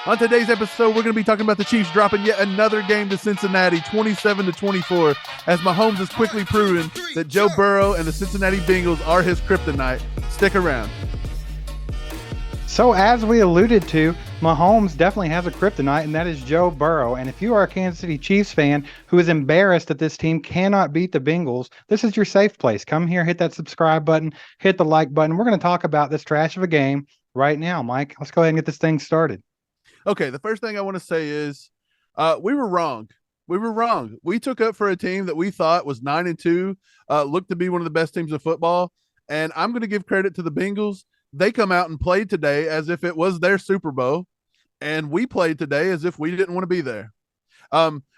On today's episode, we're going to be talking about the Chiefs dropping yet another game to Cincinnati, 27-24, as Mahomes has quickly proven that Joe Burrow and the Cincinnati Bengals are his kryptonite. Stick around. So as we alluded to, Mahomes definitely has a kryptonite, and that is Joe Burrow. And if you are a Kansas City Chiefs fan who is embarrassed that this team cannot beat the Bengals, this is your safe place. Come here, hit that subscribe button, hit the like button. We're going to talk about this trash of a game right now, Mike. Let's go ahead and get this thing started. Okay, the first thing I want to say is we were wrong. We were wrong. We took up for a team that we thought was 9-2, looked to be one of the best teams of football. And I'm going to give credit to the Bengals. They come out and played today as if it was their Super Bowl. And we played today as if we didn't want to be there.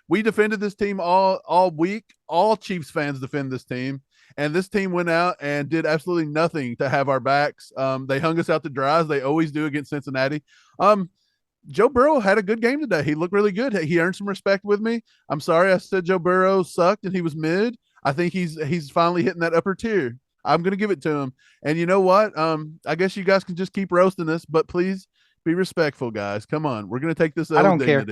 We defended this team all week. All Chiefs fans defend this team. And this team went out and did absolutely nothing to have our backs. They hung us out to dry, as they always do against Cincinnati. Joe Burrow had a good game today. He looked really good. He earned some respect with me. I'm sorry I said Joe Burrow sucked and he was mid. I think he's finally hitting that upper tier. I'm going to give it to him. And you know what? I guess you guys can just keep roasting us, but please be respectful, guys. Come on. We're going to take this. I don't care.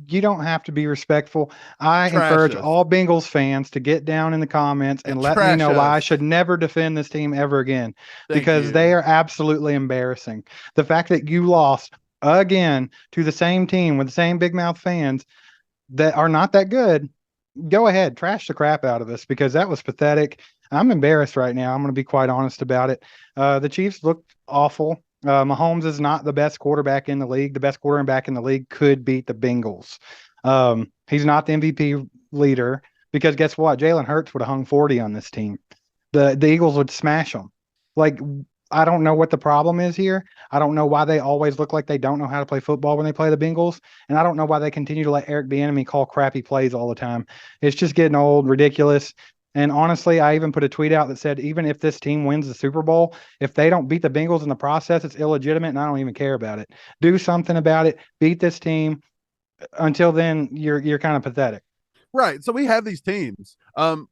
You don't have to be respectful. I encourage all Bengals fans to get down in the comments and let me know why I should never defend this team ever again, because they are absolutely embarrassing. The fact that you lost again to the same team with the same big mouth fans that are not that good, go ahead, trash the crap out of us, because that was pathetic. I'm embarrassed right now. I'm going to be quite honest about it. The Chiefs looked awful. Mahomes is not the best quarterback in the league. The best quarterback in the league could beat the Bengals. He's not the MVP leader, because guess what? Jalen Hurts would have hung 40 on this team. The Eagles would smash them. Like, I don't know what the problem is here. I don't know why they always look like they don't know how to play football when they play the Bengals. And I don't know why they continue to let Eric Bieniemy call crappy plays all the time. It's just getting old, ridiculous. And honestly, I even put a tweet out that said, even if this team wins the Super Bowl, if they don't beat the Bengals in the process, it's illegitimate, and I don't even care about it. Do something about it. Beat this team. Until then, you're kind of pathetic. Right. So we have these teams.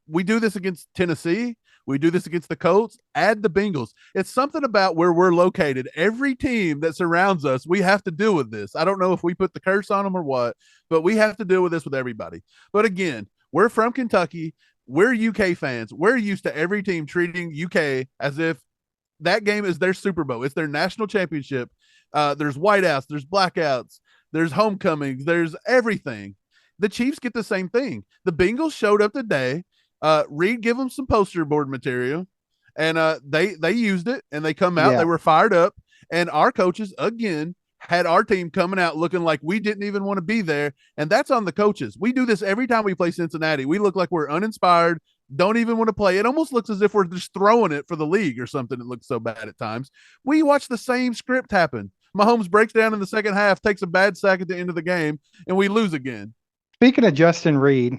We do this against Tennessee. We do this against the Colts. Add the Bengals. It's something about where we're located. Every team that surrounds us, we have to deal with this. I don't know if we put the curse on them or what, but we have to deal with this with everybody. But again, we're from Kentucky. We're UK fans. We're used to every team treating UK as if that game is their Super Bowl. It's their national championship. There's whiteouts. There's blackouts. There's homecomings. There's everything. The Chiefs get the same thing. The Bengals showed up today. Reed gave them some poster board material, and they used it, and they come out. Yeah. They were fired up, and our coaches again had our team coming out looking like we didn't even want to be there, and that's on the coaches. We do this every time we play Cincinnati. We look like we're uninspired, don't even want to play. It almost looks as if we're just throwing it for the league or something. It looks so bad at times. We watch the same script happen. Mahomes breaks down in the second half, takes a bad sack at the end of the game, and we lose again. Speaking of Justin Reed,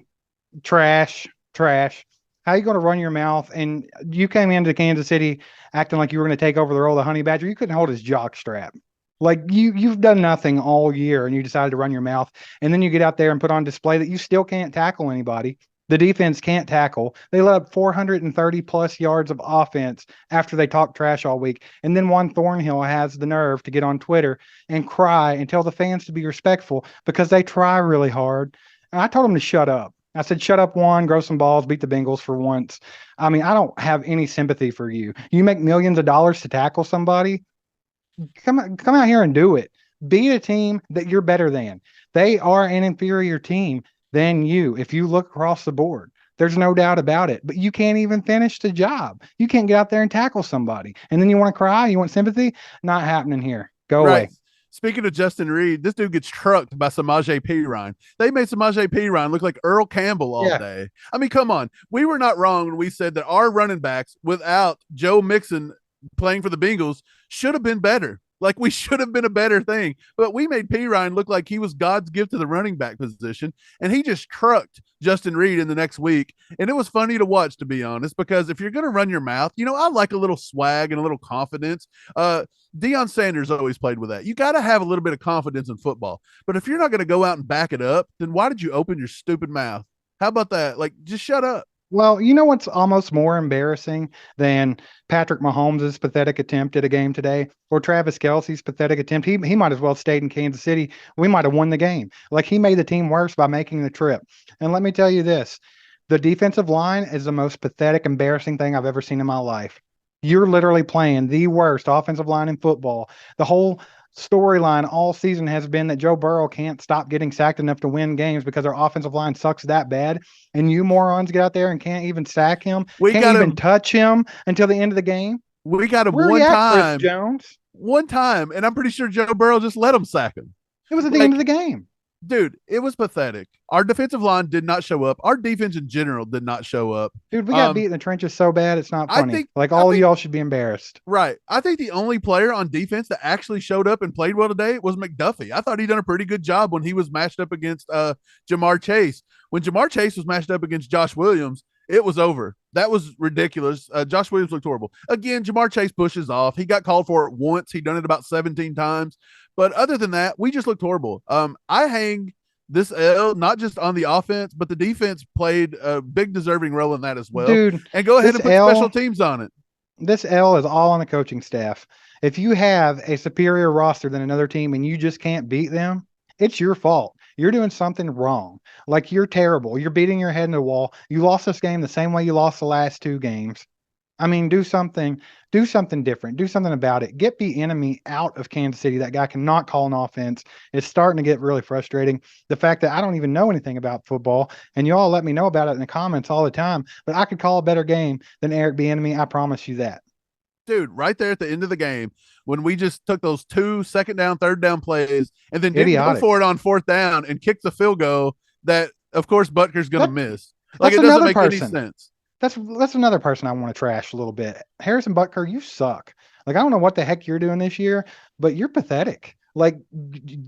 trash. How you going to run your mouth? And you came into Kansas City acting like you were going to take over the role of Honey Badger. You couldn't hold his jock strap. Like you've done nothing all year, and you decided to run your mouth. And then you get out there and put on display that you still can't tackle anybody. The defense can't tackle. They let up 430 plus yards of offense after they talked trash all week. And then Juan Thornhill has the nerve to get on Twitter and cry and tell the fans to be respectful because they try really hard. And I told them to shut up. I said, shut up, Juan, grow some balls, beat the Bengals for once. I mean, I don't have any sympathy for you. You make millions of dollars to tackle somebody. Come out here and do it. Beat a team that you're better than. They are an inferior team than you. If you look across the board, there's no doubt about it. But you can't even finish the job. You can't get out there and tackle somebody. And then you want to cry? You want sympathy? Not happening here. Go away. Speaking of Justin Reed, this dude gets trucked by Samaje Perine. They made Samaje Perine look like Earl Campbell all day. I mean, come on. We were not wrong when we said that our running backs without Joe Mixon playing for the Bengals should have been better. Like, we should have been a better thing. But we made Perine look like he was God's gift to the running back position, and he just trucked Justin Reed in the next week. And it was funny to watch, to be honest, because if you're going to run your mouth, you know, I like a little swag and a little confidence. Deion Sanders always played with that. You got to have a little bit of confidence in football. But if you're not going to go out and back it up, then why did you open your stupid mouth? How about that? Like, just shut up. Well, you know what's almost more embarrassing than Patrick Mahomes' pathetic attempt at a game today, or Travis Kelce's pathetic attempt? He might as well have stayed in Kansas City. We might have won the game. Like, he made the team worse by making the trip. And let me tell you this, the defensive line is the most pathetic, embarrassing thing I've ever seen in my life. You're literally playing the worst offensive line in football. The whole storyline all season has been that Joe Burrow can't stop getting sacked enough to win games because our offensive line sucks that bad. And you morons get out there and can't even sack him, can't even touch him until the end of the game. We got him Where one time. Chris Jones? One time. And I'm pretty sure Joe Burrow just let him sack him. It was at the end of the game. Dude, it was pathetic. Our defensive line did not show up. Our defense in general did not show up. Dude, we got beat in the trenches so bad, it's not funny. All of y'all should be embarrassed. Right. I think the only player on defense that actually showed up and played well today was McDuffie. I thought he done a pretty good job when he was matched up against Jamar Chase. When Jamar Chase was matched up against Josh Williams, it was over. That was ridiculous. Josh Williams looked horrible. Again, Jamar Chase pushes off. He got called for it once. He done it about 17 times. But other than that, we just looked horrible. I hang this L not just on the offense, but the defense played a big deserving role in that as well. Dude, and go ahead and put special teams on it. This L is all on the coaching staff. If you have a superior roster than another team and you just can't beat them, it's your fault. You're doing something wrong. Like, you're terrible. You're beating your head in the wall. You lost this game the same way you lost the last two games. I mean, do something different. Do something about it. Get the enemy out of Kansas City. That guy cannot call an offense. It's starting to get really frustrating. The fact that I don't even know anything about football, and you all let me know about it in the comments all the time, but I could call a better game than Eric Bieniemy. I promise you that. Dude, right there at the end of the game, when we just took those 2 second down, third down plays, and then didn't go for it on fourth down and kicked the field goal that, of course, Butker's going to miss. Like, it doesn't make any sense. That's another person I want to trash a little bit. Harrison Butker, you suck. Like, I don't know what the heck you're doing this year, but you're pathetic. Like,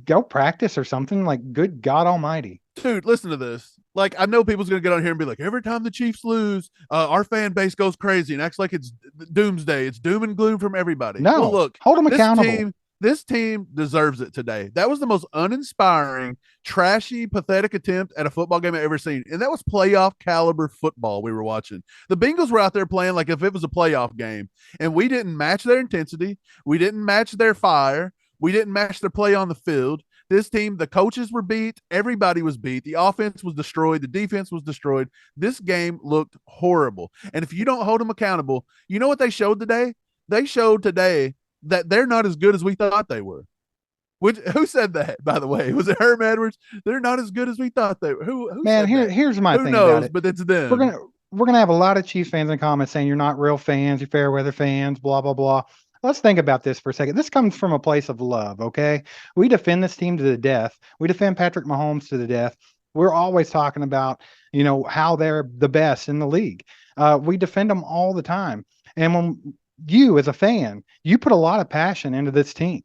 go practice or something. Like, good God Almighty. Dude, listen to this. Like, I know people's going to get on here and be like, every time the Chiefs lose, our fan base goes crazy and acts like it's doomsday. It's doom and gloom from everybody. No, well, look, hold them accountable. This team deserves it today. That was the most uninspiring, trashy, pathetic attempt at a football game I've ever seen. And that was playoff caliber football we were watching. The Bengals were out there playing like if it was a playoff game. And we didn't match their intensity. We didn't match their fire. We didn't match their play on the field. This team, the coaches were beat. Everybody was beat. The offense was destroyed. The defense was destroyed. This game looked horrible. And if you don't hold them accountable, you know what they showed today? They showed today that they're not as good as we thought they were. Who said that, by the way? Was it Herm Edwards? They're not as good as we thought they were. Who Man, here's my thing about it. But it's them. We're gonna have a lot of Chiefs fans in the comments saying you're not real fans, you're fair weather fans, blah blah blah. Let's think about this for a second. This comes from a place of love, okay? We defend this team to the death. We defend Patrick Mahomes to the death. We're always talking about, how they're the best in the league. We defend them all the time. And when you, as a fan, you put a lot of passion into this team.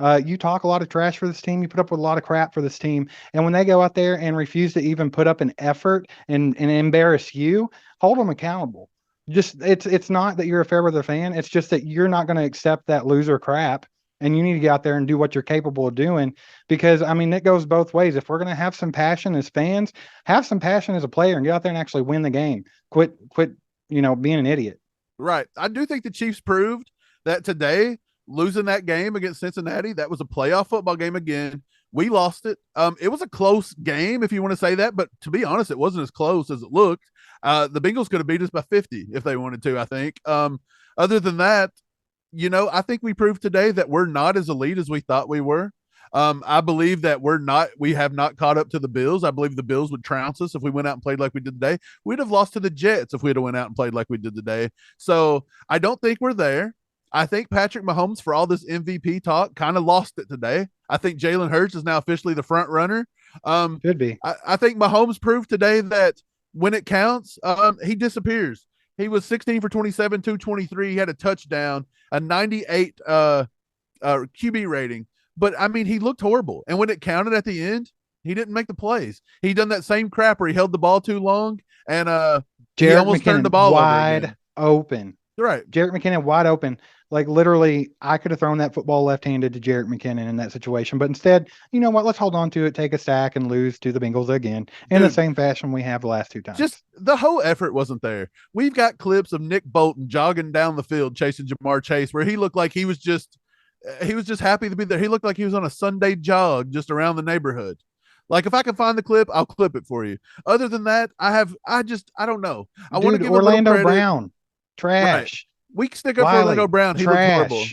You talk a lot of trash for this team. You put up with a lot of crap for this team. And when they go out there and refuse to even put up an effort and embarrass you, hold them accountable. Just it's not that you're a fair weather fan. It's just that you're not going to accept that loser crap, and you need to get out there and do what you're capable of doing. Because I mean, it goes both ways. If we're going to have some passion as fans, have some passion as a player, and get out there and actually win the game. Quit, being an idiot. Right. I do think the Chiefs proved that today, losing that game against Cincinnati, that was a playoff football game again. We lost it. It was a close game, if you want to say that, but to be honest, it wasn't as close as it looked. The Bengals could have beat us by 50 if they wanted to, I think. Other than that, I think we proved today that we're not as elite as we thought we were. I believe that we have not caught up to the Bills. I believe the Bills would trounce us if we went out and played like we did today. We'd have lost to the Jets if we'd have went out and played like we did today. So I don't think we're there. I think Patrick Mahomes, for all this MVP talk, kind of lost it today. I think Jalen Hurts is now officially the front runner. Could be. I think Mahomes proved today that when it counts, he disappears. He was 16 for 27, 223. He had a touchdown, a 98 QB rating. But, I mean, he looked horrible. And when it counted at the end, he didn't make the plays. He done that same crap where he held the ball too long, and he almost turned the ball wide open. Right. Jerick McKinnon wide open. Like literally, I could have thrown that football left-handed to Jerick McKinnon in that situation, but instead, you know what? Let's hold on to it, take a sack, and lose to the Bengals again in the same fashion we have the last 2 times. Just the whole effort wasn't there. We've got clips of Nick Bolton jogging down the field chasing Jamar Chase, where he looked like he was just happy to be there. He looked like he was on a Sunday jog just around the neighborhood. Like if I can find the clip, I'll clip it for you. Other than that, I don't know. I want to give Orlando Brown, trash. Right. We can stick up for Orlando Brown. He looked horrible.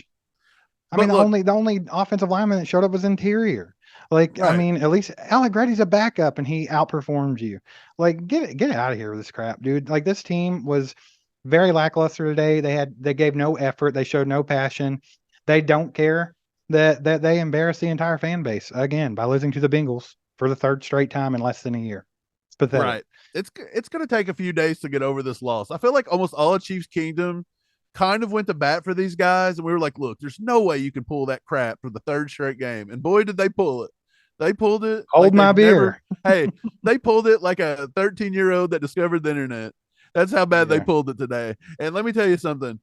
I mean, the only offensive lineman that showed up was interior. Like, right. I mean, at least Allegretti's a backup and he outperformed you. Like, get it out of here with this crap, dude. Like, this team was very lackluster today. They gave no effort. They showed no passion. They don't care that they embarrassed the entire fan base again by losing to the Bengals for the 3rd straight time in less than a year. It's pathetic. Right. It's going to take a few days to get over this loss. I feel like almost all of Chiefs Kingdom kind of went to bat for these guys, and we were like, look, there's no way you can pull that crap for the 3rd straight game. And boy, did they pull it. They pulled it. Hold my beer. They pulled it like a 13-year-old that discovered the internet. That's how bad they pulled it today. And let me tell you something.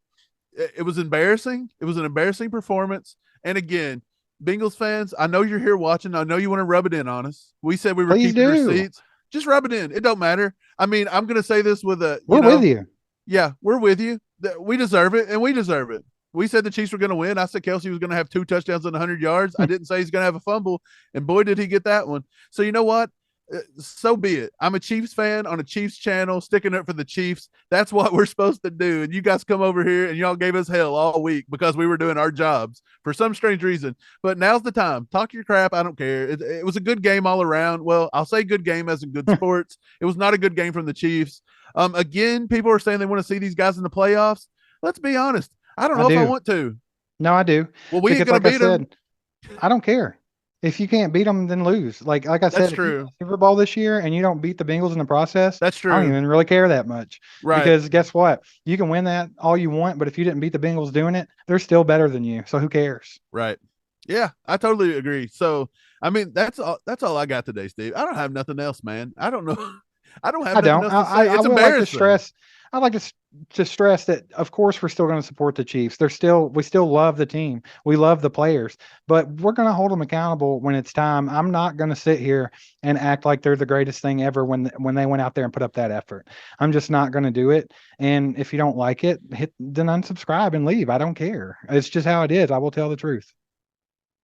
It was embarrassing. It was an embarrassing performance. And again, Bengals fans, I know you're here watching. I know you want to rub it in on us. We said we were keeping receipts. Just rub it in. It don't matter. I mean, I'm going to say this with we're with you. Yeah, we're with you. We deserve it, and we deserve it. We said the Chiefs were going to win. I said Kelsey was going to have 2 touchdowns and 100 yards. I didn't say he's going to have a fumble, and boy, did he get that one. So you know what? So be it. I'm a Chiefs fan on a Chiefs channel, sticking up for the Chiefs. That's what we're supposed to do. And you guys come over here, and y'all gave us hell all week because we were doing our jobs for some strange reason. But now's the time. Talk your crap. I don't care. It was a good game all around. Well, I'll say good game as in good sports. It was not a good game from the Chiefs. Again, people are saying they want to see these guys in the playoffs. Let's be honest. I don't know if I want to. No, I do. Well, we ain't going to beat them. I don't care. If you can't beat them, then lose. Like I said, that's true. Super Bowl this year and you don't beat the Bengals in the process, that's true. I don't even really care that much. Right. Because guess what? You can win that all you want, but if you didn't beat the Bengals doing it, they're still better than you. So who cares? Right. Yeah, I totally agree. So, I mean, that's all I got today, Steve. I don't have nothing else, man. I don't know. I don't have nothing else to say. It's embarrassing. I'd like to stress that, of course, we're still going to support the Chiefs. We still love the team. We love the players, but we're going to hold them accountable when it's time. I'm not going to sit here and act like they're the greatest thing ever when they went out there and put up that effort. I'm just not going to do it. And if you don't like it, then unsubscribe and leave. I don't care. It's just how it is. I will tell the truth.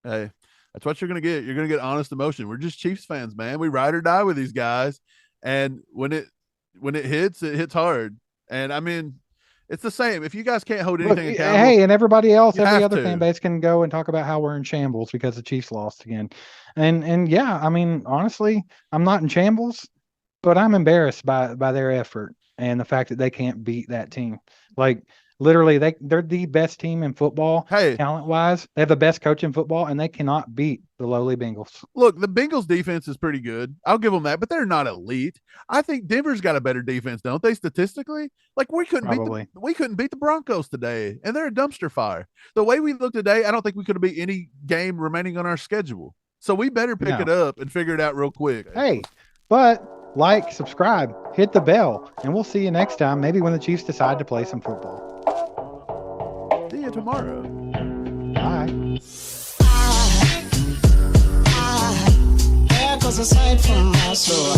Hey, that's what you're going to get. You're going to get honest emotion. We're just Chiefs fans, man. We ride or die with these guys. And when it hits hard. And I mean, it's the same. If you guys can't hold anything accountable, hey, and everybody else, every other fan base can go and talk about how we're in shambles because the Chiefs lost again. And yeah, I mean, honestly, I'm not in shambles, but I'm embarrassed by their effort and the fact that they can't beat that team. Like literally, they're the best team in football. Hey, talent-wise, they have the best coach in football, and they cannot beat the lowly Bengals. Look, the Bengals defense is pretty good. I'll give them that, but they're not elite. I think Denver's got a better defense, don't they? Statistically, like we couldn't beat the Broncos today, and they're a dumpster fire. The way we look today, I don't think we could beat any game remaining on our schedule. So we better pick it up and figure it out real quick. Hey, but like, subscribe, hit the bell, and we'll see you next time. Maybe when the Chiefs decide to play some football. See you tomorrow. Bye. There goes a sight from my soul.